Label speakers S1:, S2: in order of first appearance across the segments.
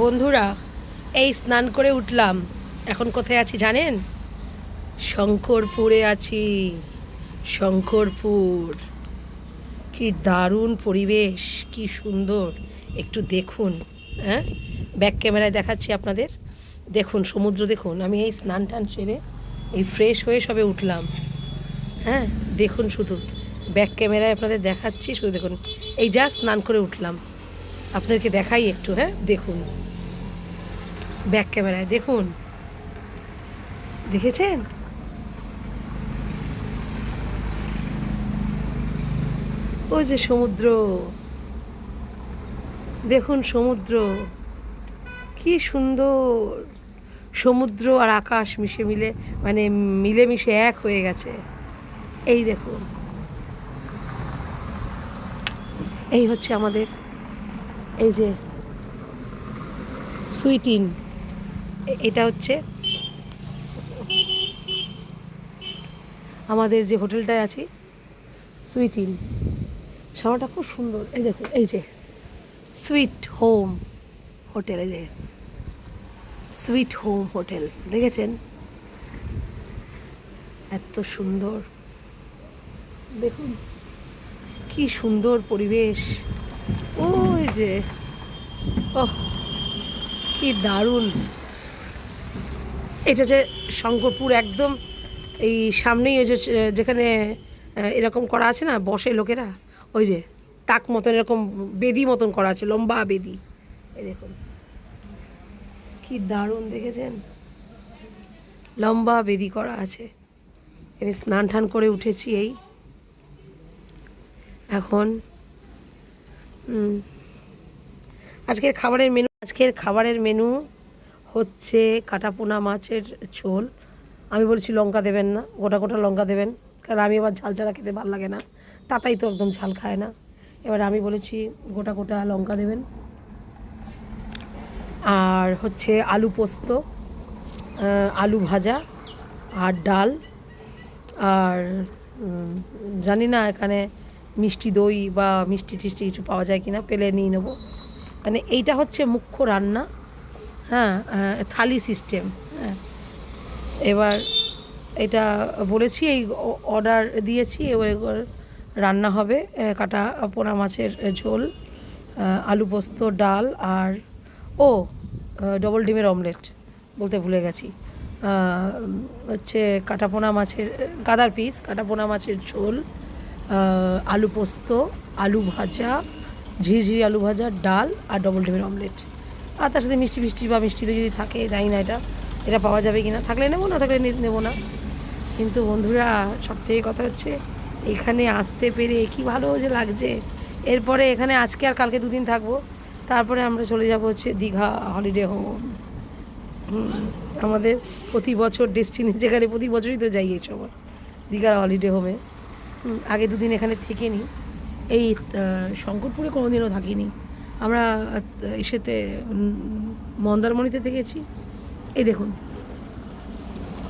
S1: বন্ধুরা, এই স্নান করে উঠলাম। এখন কোথায় আছি জানেন? শঙ্করপুরে আছি। শঙ্করপুর, কি দারুণ পরিবেশ, কি সুন্দর। একটু দেখুন। হ্যাঁ, ব্যাক ক্যামেরায় দেখাচ্ছি আপনাদের। দেখুন সমুদ্র, দেখুন। আমি এই স্নান টান সেরে এই ফ্রেশ হয়ে সবে উঠলাম। হ্যাঁ, দেখুন শুধু ব্যাক ক্যামেরায় আপনাদের দেখাচ্ছি, শুধু দেখুন। এই যা স্নান করে উঠলাম, আপনাদেরকে দেখাই একটু। হ্যাঁ, দেখুন ব্যাক ক্যামেরায়, দেখুন। দেখেছেন? ওই যে সমুদ্র, দেখুন সমুদ্র, কি সুন্দর। সমুদ্র আর আকাশ মানে মিলেমিশে এক হয়ে গেছে। এই দেখুন, এই হচ্ছে আমাদের, এই যে সুইটিন, এটা হচ্ছে আমাদের যে হোটেলটায় আছি, সুইটিন। সামাটা খুব সুন্দর। এই দেখুন, এই যে সুইট হোম হোটেল, এই যে সুইট হোম হোটেল, দেখেছেন? এত সুন্দর, দেখুন কি সুন্দর পরিবেশ। ওই যে, ওহ, কি দারুণ। এটা যে শঙ্করপুর, একদম এই সামনেই ওই যে যেখানে এরকম করা আছে না, বসে লোকেরা, ওই যে তাক মতন এরকম বেদি মতন করা আছে, লম্বা বেদি। এই দেখুন কি দারুণ, দেখেছেন? লম্বা বেদি করা আছে। আমি স্নান টান করে উঠেছি। এই এখন আজকের খাবারের মেনু হচ্ছে কাটাপোনা মাছের ঝোল। আমি বলছি লঙ্কা দেবেন না, গোটা গোটা লঙ্কা দেবেন, কারণ আমি আবার ঝাল ছাড়া খেতে ভালো লাগে না। তাতাই তো একদম ঝাল খায় না। এবার আমি বলেছি গোটা গোটা লঙ্কা দেবেন। আর হচ্ছে আলু পোস্ত, আলু ভাজা, আর ডাল। আর জানি না এখানে মিষ্টি দই বা মিষ্টি টিষ্টি কিছু পাওয়া যায় কি না, পেলে নিয়ে নেবো। মানে এইটা হচ্ছে মুখ্য রান্না। হ্যাঁ, থালি সিস্টেম। হ্যাঁ, এবার এটা বলেছি, এই অর্ডার দিয়েছি। এবার রান্না হবে কাটা পোনা মাছের ঝোল, আলু পোস্ত, ডাল, আর ডবল ডিমের অমলেট বলতে ভুলে গেছি। হচ্ছে কাটাপোনা মাছের গাদার পিস, কাটাপোনা মাছের ঝোল, আলু পোস্ত, আলু ভাজা, ঝিরিঝিরি আলু ভাজা, ডাল, আর ডবল ডিমের অমলেট। আর তার সাথে মিষ্টি ফিষ্টি বা মিষ্টি যদি থাকে, জানি না এটা পাওয়া যাবে কি না, থাকলে নেবো, না থাকলে নেবো না। কিন্তু বন্ধুরা, সবথেকে কথা হচ্ছে এখানে আসতে পেরে কী ভালো যে লাগছে। এরপরে এখানে আজকে আর কালকে দুদিন থাকবো, তারপরে আমরা চলে যাব হচ্ছে দীঘা হলিডে হোম। আমাদের প্রতি বছর ডেস্টিনি, যেখানে প্রতি বছরই তো যাই এই সময়, দীঘার হলিডে হোমে। আগে দুদিন এখানে থেকে নিই। এই শঙ্করপুরে কোনো দিনও থাকিনি আমরা। এসেতে মন্দারমণিতে থেকেছি। এই দেখুন,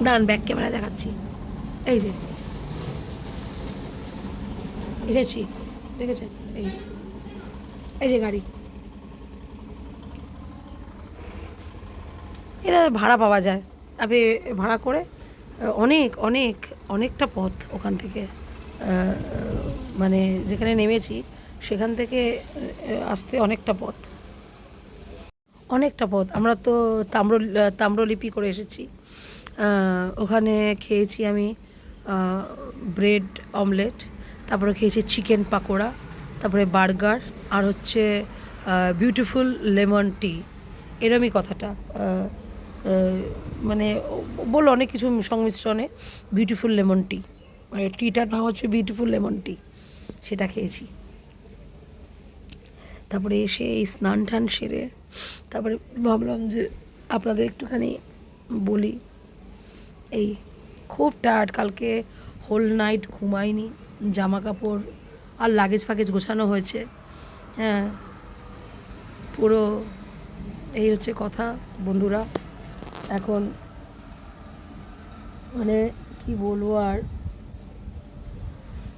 S1: দাঁড়ান ব্যাক ক্যামেরা দেখাচ্ছি। এই যে এসেছি, দেখেছেন? এই এই যে গাড়ি, এরা ভাড়া পাওয়া যায়। আপনি ভাড়া করে অনেকটা পথ ওখান থেকে, মানে যেখানে নেমেছি সেখান থেকে আসতে অনেকটা পথ। আমরা তো তাম্রলিপি করে এসেছি। ওখানে খেয়েছি আমি ব্রেড অমলেট, তারপরে খেয়েছি চিকেন পাকোড়া, তারপরে বার্গার, আর হচ্ছে বিউটিফুল লেমন টি। এরমই কথাটা, মানে বললো অনেক কিছু সংমিশ্রণে বিউটিফুল লেমন টি, মানে টিটার নাম হচ্ছে বিউটিফুল লেমন টি। সেটা খেয়েছি। তারপরে এসে এই স্নান টান সেরে তারপরে ভাবলাম যে আপনাদের একটুখানি বলি। এই খুব টায়ার্ড, কালকে হোল নাইট ঘুমাইনি। জামা কাপড় আর লাগেজ ফাগেজ গোছানো হয়েছে। হ্যাঁ, পুরো এই হচ্ছে কথা বন্ধুরা। এখন মানে কি বলবো আর,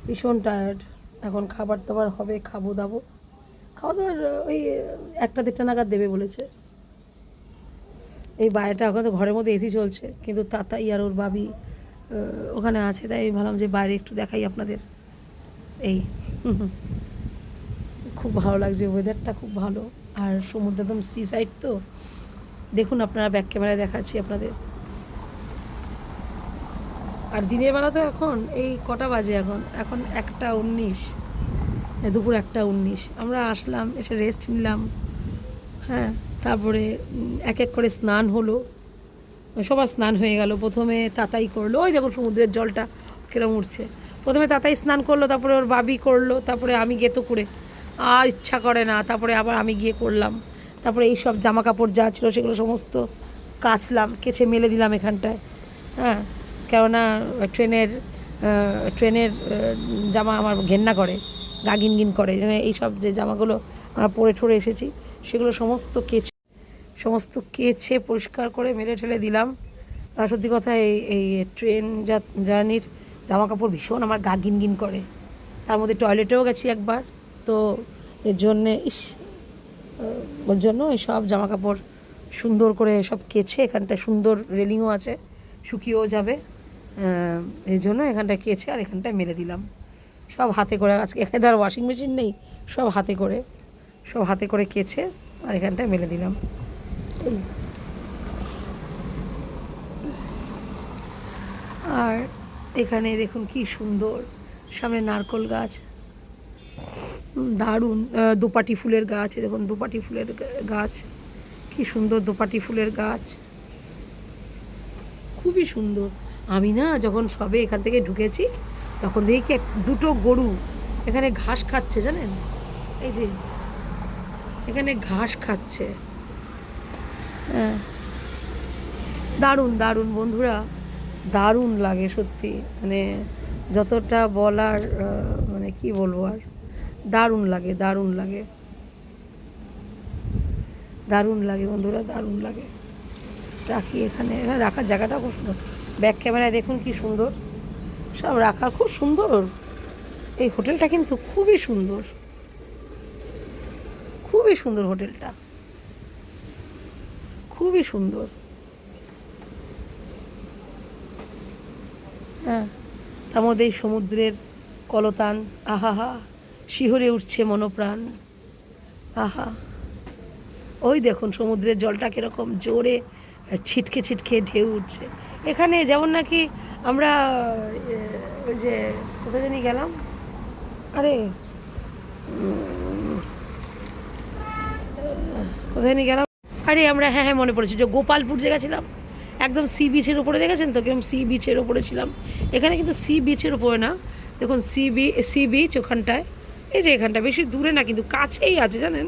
S1: ভীষণ টায়ার্ড। এখন খাবার দাবার হবে, খাওয়া দাওয়ার ওই 1টা 1:30 নাগাদ দেবে বলেছে। এই বাইরেটা ওখানে তো ঘরের মধ্যে এসি চলছে, কিন্তু তাতাই আর ওর বাবি ওখানে আছে, তাই আমি ভাবলাম যে বাইরে একটু দেখাই আপনাদের। এই খুব ভালো লাগছে, ওয়েদারটা খুব ভালো, আর সমুদ্র একদম সি সাইড তো। দেখুন আপনারা, ব্যাক ক্যামেরায় দেখাচ্ছি আপনাদের। আর দিনের বেলা তো এখন এই কটা বাজে, এখন 1:19, দুপুর 1:19। আমরা আসলাম, এসে রেস্ট নিলাম। হ্যাঁ, তারপরে এক এক করে স্নান হলো, সবার স্নান হয়ে গেল। প্রথমে তাতাই করলো, ওই দেখুন সমুদ্রের জলটা কিরম উঠছে। প্রথমে তাতাই স্নান করলো, তারপরে ওর বাবি করলো, তারপরে আমি গেতো করে আর ইচ্ছা করে না, তারপরে আবার আমি গিয়ে করলাম। তারপরে এই সব জামা কাপড় যা ছিল সেগুলো সমস্ত কাচলাম, কেচে মেলে দিলাম এখানটায়। হ্যাঁ, কেননা ট্রেনের জামা আমার ঘেন্না করে, গা গিনগিন করে, যেন এইসব যে জামাগুলো আমরা পরে ঠরে এসেছি সেগুলো সমস্ত কেচে পরিষ্কার করে মেলে ঠেলে দিলাম। আর সত্যি কথা, এই ট্রেন জার্নির জামা কাপড় ভীষণ আমার গা গিনগিন করে। তার মধ্যে টয়লেটেও গেছি একবার, তো এর জন্যে ওর জন্য এই সব জামা কাপড় সুন্দর করে সব কেচে, এখানটায় সুন্দর রেলিংও আছে, শুকিয়েও যাবে, এই জন্য এখানটায় কেচে আর এখানটায় মেলে দিলাম সব হাতে করে। আজকে এখানে তো আর ওয়াশিং মেশিন নেই, সব হাতে করে কেচে আর এখানটায় মেলে দিলাম। আর এখানে দেখুন কি সুন্দর, সামনে নারকোল গাছ, দারুণ। দোপাটি ফুলের গাছ, দেখুন দোপাটি ফুলের গাছ, কি সুন্দর দোপাটি ফুলের গাছ, খুবই সুন্দর। আমি না যখন সবে এখান থেকে ঢুকেছি তখন দেখি কি দুটো গরু এখানে ঘাস খাচ্ছে, জানেন, এই যে এখানে ঘাস খাচ্ছে। হ্যাঁ, দারুণ দারুণ বন্ধুরা, দারুণ লাগে সত্যি, মানে যতটা বলার মানে কি বলবো আর, দারুণ লাগে বন্ধুরা, দারুণ লাগে। রাখি এখানে রাখার জায়গাটা খুব সুন্দর, ব্যাক ক্যামেরায় দেখুন কি সুন্দর সব রাখা, খুব সুন্দর। এই হোটেলটা কিন্তু খুবই সুন্দর হোটেলটা, খুবই সুন্দর। হ্যাঁ, তার মধ্যে এই সমুদ্রের কলতান, আহা, শিহরে উঠছে মনপ্রাণ, আহা। ওই দেখুন সমুদ্রের জলটা কীরকম জোরে ছিটকে ঢেউ উঠছে। এখানে যেমন নাকি আমরা ওই যে কোথায় জানি গেলাম, আমরা হ্যাঁ মনে পড়েছে, যে গোপালপুর যে গেছিলাম, একদম সি বিচের উপরে, দেখেছেন তো কিরকম সি বিচের ওপরে ছিলাম। এখানে কিন্তু সি বিচের ওপরে না, দেখুন সি বিচ ওখানটায়, এই যে এখানটা বেশি দূরে না, কিন্তু কাছেই আছে, জানেন।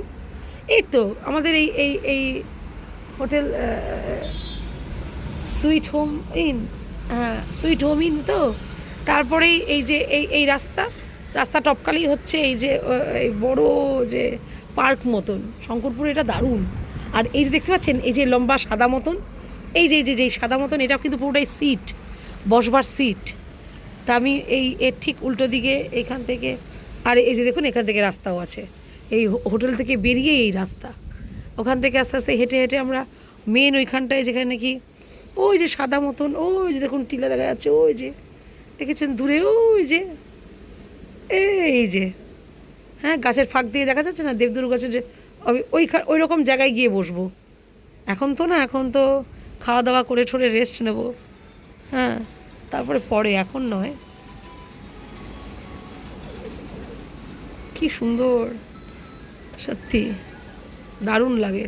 S1: এই তো আমাদের এই হোটেল সুইট হোম ইন, হ্যাঁ সুইট হোম ইন তো। তারপরেই এই যে এই রাস্তা টপকালেই হচ্ছে এই যে এই বড় যে পার্ক মতন শঙ্করপুর, এটা দারুণ। আর এই যে দেখতে পাচ্ছেন এই যে লম্বা সাদা মতন, এই যে সাদা মতন, এটাও কিন্তু পুরোটাই সিট, বসবার সিট। তা আমি এর ঠিক উল্টো দিকে এইখান থেকে, আর এই যে দেখুন এখান থেকে রাস্তাও আছে, এই হোটেল থেকে বেরিয়ে এই রাস্তা, ওখান থেকে আস্তে আস্তে হেঁটে আমরা মেন ওইখানটায়, যেখানে নাকি ওই যে সাদা মতন, ওই যে দেখুন টিলা দেখা যাচ্ছে, ওই যে দেখেছেন দূরে, ওই যে এই যে, হ্যাঁ গাছের ফাঁক দিয়ে দেখা যাচ্ছে না দেবদুর গাছের, যে ওই রকম জায়গায় গিয়ে বসবো। এখন তো খাওয়া দাওয়া করে ঠোরে রেস্ট নেব, হ্যাঁ তারপরে পরে, এখন নয়। কি সুন্দর, সত্যি দারুণ লাগে,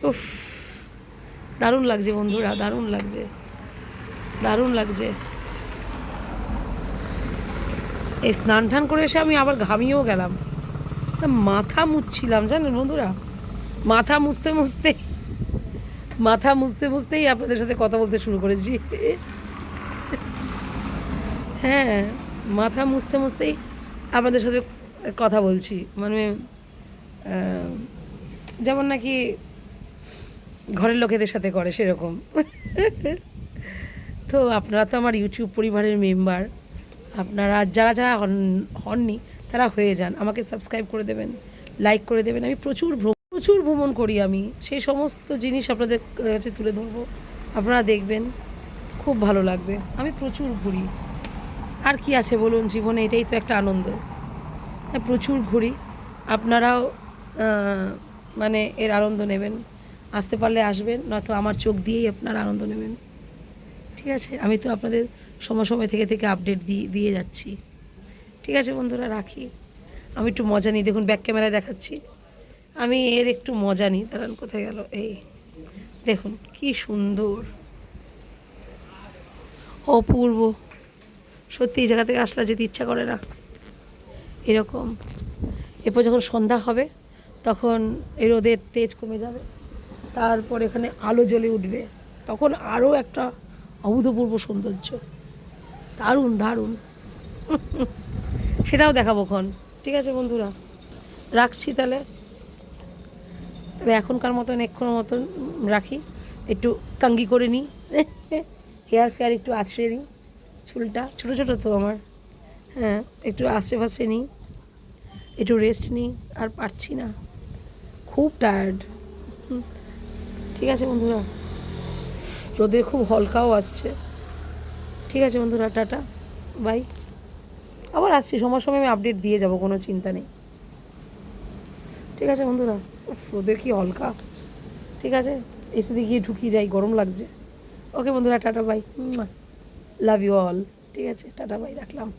S1: উফ দারুণ লাগছে বন্ধুরা, দারুণ লাগছে। এই স্নান টান করে এসে আমি আবার ঘামিয়েও গেলাম, মাথা মুছছিলাম, জানেন বন্ধুরা, মাথা মুছতেই আপনাদের সাথে কথা বলতে শুরু করেছি। হ্যাঁ, মাথা মুছতেই আপনাদের সাথে কথা বলছি, মানে যেমন নাকি ঘরের লোকেদের সাথে করে সেরকম। তো আপনারা তো আমার ইউটিউব পরিবারের মেম্বার, আপনারা যারা হননি তারা হয়ে যান, আমাকে সাবস্ক্রাইব করে দেবেন, লাইক করে দেবেন। আমি প্রচুর প্রচুর ভ্রমণ করি আমি, সেই সমস্ত জিনিস আপনাদের কাছে তুলে ধরবো, আপনারা দেখবেন, খুব ভালো লাগবে। আমি প্রচুর ঘুরি, আর কি আছে বলুন জীবনে, এটাই তো একটা আনন্দ। হ্যাঁ, প্রচুর ঘুরি, আপনারাও মানে এর আনন্দ নেবেন, আসতে পারলে আসবেন, নয়তো আমার চোখ দিয়েই আপনারা আনন্দ নেবেন। ঠিক আছে, আমি তো আপনাদের সময় সময় থেকে থেকে আপডেট দিয়ে যাচ্ছি। ঠিক আছে বন্ধুরা, রাখি। আমি একটু মজা নিই, দেখুন ব্যাক ক্যামেরায় দেখাচ্ছি, আমি এর একটু মজা নিই। দাঁড়ান, কোথায় গেল? এই দেখুন কি সুন্দর, অপূর্ব। সত্যি এই জায়গা থেকে আসলে যেতে ইচ্ছা করে না। এরকম এরপর যখন সন্ধ্যা হবে তখন এই রোদের তেজ কমে যাবে, তারপর এখানে আলো জ্বলে উঠবে, তখন আরও একটা অভূতপূর্ব সৌন্দর্য, দারুণ দারুণ। সেটাও দেখাবো ক্ষণ। ঠিক আছে বন্ধুরা, রাখছি তাহলে। এখনকার মতন এক্ষুনের মতন রাখি, একটু কাঙ্গি করে নিই, হেয়ার ফেয়ার একটু আছড়ে নিই, চুলটা ছোটো ছোটো তো আমার, হ্যাঁ একটু আছড়ে ফাছড়ে নিই, একটু রেস্ট নিই, আর পারছি না, খুব টায়ার্ড। ঠিক আছে বন্ধুরা, রোদে খুব হলকাও আসছে। ঠিক আছে বন্ধুরা, টাটা বাই, আবার আসছি, সময় সময় আমি আপডেট দিয়ে যাব, কোনো চিন্তা নেই। ঠিক আছে বন্ধুরা, রোদে কি হলকা। ঠিক আছে, এসে গিয়ে ঢুকিয়ে যাই, গরম লাগছে। ওকে বন্ধুরা, tata bye, love you all. ঠিক আছে, টাটা বাই, রাখলাম।